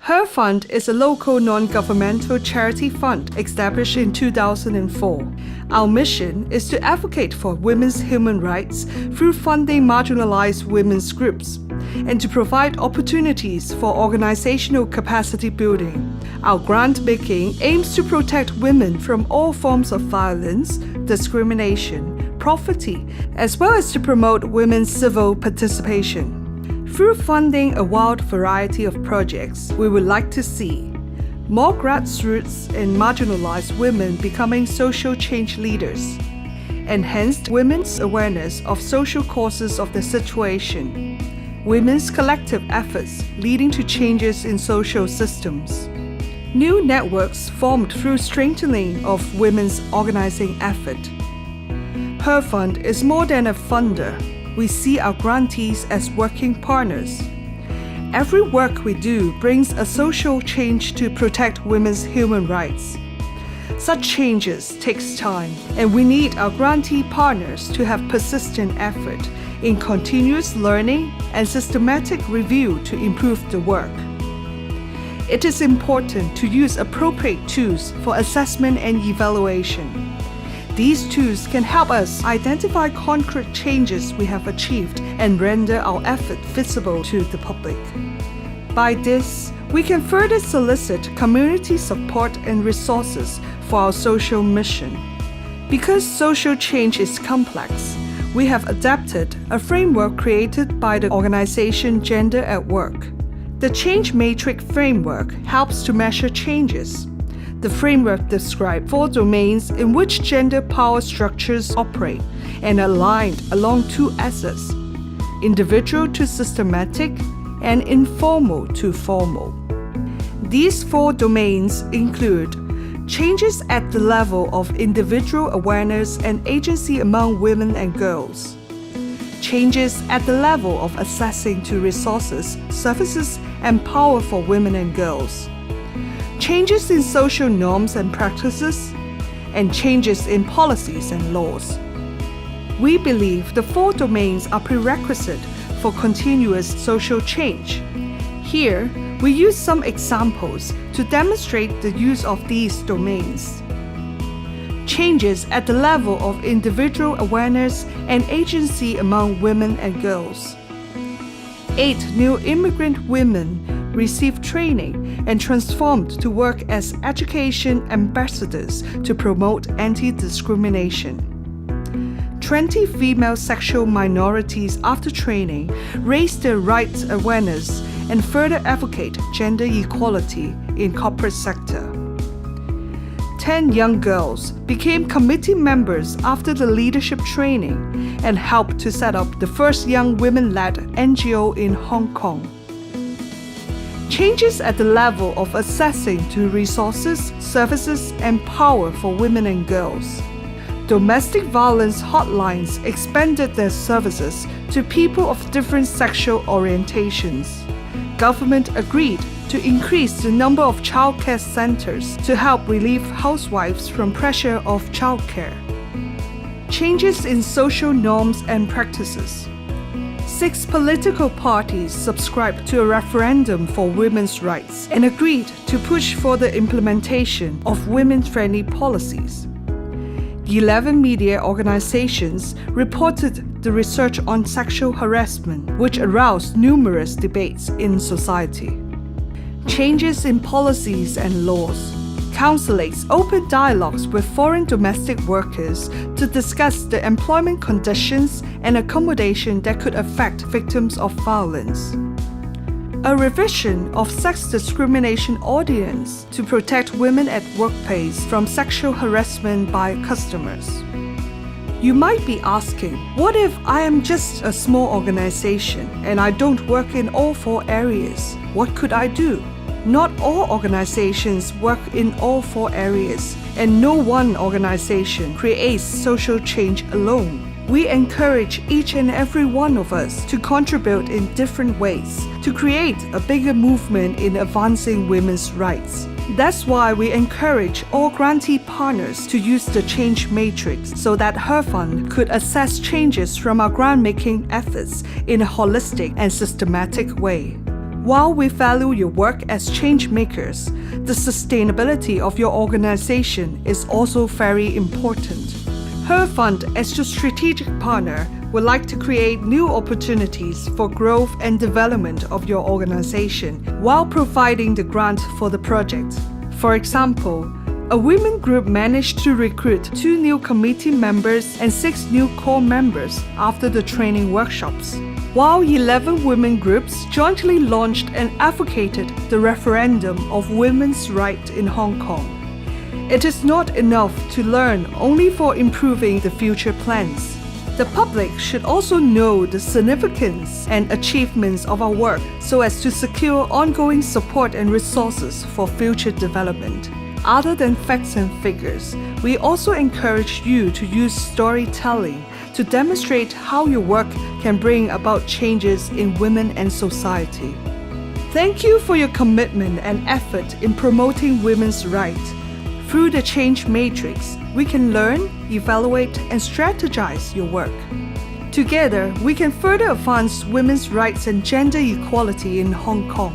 Her Fund is a local non-governmental charity fund established in 2004. Our mission is to advocate for women's human rights through funding marginalized women's groups and to provide opportunities for organizational capacity building. Our grant making aims to protect women from all forms of violence, discrimination, poverty, as well as to promote women's civil participation. Through funding a wide variety of projects, we would like to see more grassroots and marginalized women becoming social change leaders, enhanced women's awareness of social causes of the situation, women's collective efforts leading to changes in social systems, new networks formed through strengthening of women's organizing effort. Her Fund is more than a funder. We see our grantees as working partners. Every work we do brings a social change to protect women's human rights. Such changes takes time, and we need our grantee partners to have persistent effort in continuous learning and systematic review to improve the work. It is important to use appropriate tools for assessment and evaluation. These tools can help us identify concrete changes we have achieved and render our effort visible to the public. By this, we can further solicit community support and resources for our social mission. Because social change is complex, we have adapted a framework created by the organization Gender at Work. The Change Matrix framework helps to measure changes. The framework describes 4 domains in which gender power structures operate and are aligned along 2 axes: individual to systematic and informal to formal. These 4 domains include changes at the level of individual awareness and agency among women and girls, changes at the level of accessing to resources, services, and power for women and girls, changes in social norms and practices, and changes in policies and laws. We believe the 4 domains are prerequisite for continuous social change. Here, we use some examples to demonstrate the use of these domains. Changes at the level of individual awareness and agency among women and girls. 8 new immigrant women received training and transformed to work as education ambassadors to promote anti-discrimination. 20 female sexual minorities after training raised their rights awareness and further advocate gender equality in corporate sector. 10 young girls became committee members after the leadership training and helped to set up the first young women-led NGO in Hong Kong. Changes at the level of accessing to resources, services, and power for women and girls. Domestic violence hotlines expanded their services to people of different sexual orientations. Government agreed to increase the number of childcare centers to help relieve housewives from pressure of childcare. Changes in social norms and practices. 6 political parties subscribed to a referendum for women's rights and agreed to push for the implementation of women-friendly policies. 11 media organizations reported the research on sexual harassment, which aroused numerous debates in society. Changes in policies and laws. Council opened dialogues with foreign domestic workers to discuss the employment conditions and accommodation that could affect victims of violence. A revision of sex discrimination ordinance to protect women at workplace from sexual harassment by customers. You might be asking, what if I am just a small organization and I don't work in all 4 areas? What could I do? Not all organizations work in all 4 areas, and no one organization creates social change alone. We encourage each and every one of us to contribute in different ways to create a bigger movement in advancing women's rights. That's why we encourage all grantee partners to use the Change Matrix so that Her Fund could assess changes from our grant-making efforts in a holistic and systematic way. While we value your work as change makers, the sustainability of your organization is also very important. Her fund, as your strategic partner, would like to create new opportunities for growth and development of your organization while providing the grant for the project. For example, a women group managed to recruit 2 new committee members and 6 new core members after the training workshops, while 11 women groups jointly launched and advocated the referendum of women's rights in Hong Kong. It is not enough to learn only for improving the future plans. The public should also know the significance and achievements of our work so as to secure ongoing support and resources for future development. Other than facts and figures, we also encourage you to use storytelling to demonstrate how your work can bring about changes in women and society. Thank you for your commitment and effort in promoting women's rights. Through the Change Matrix, we can learn, evaluate, and strategize your work. Together, we can further advance women's rights and gender equality in Hong Kong.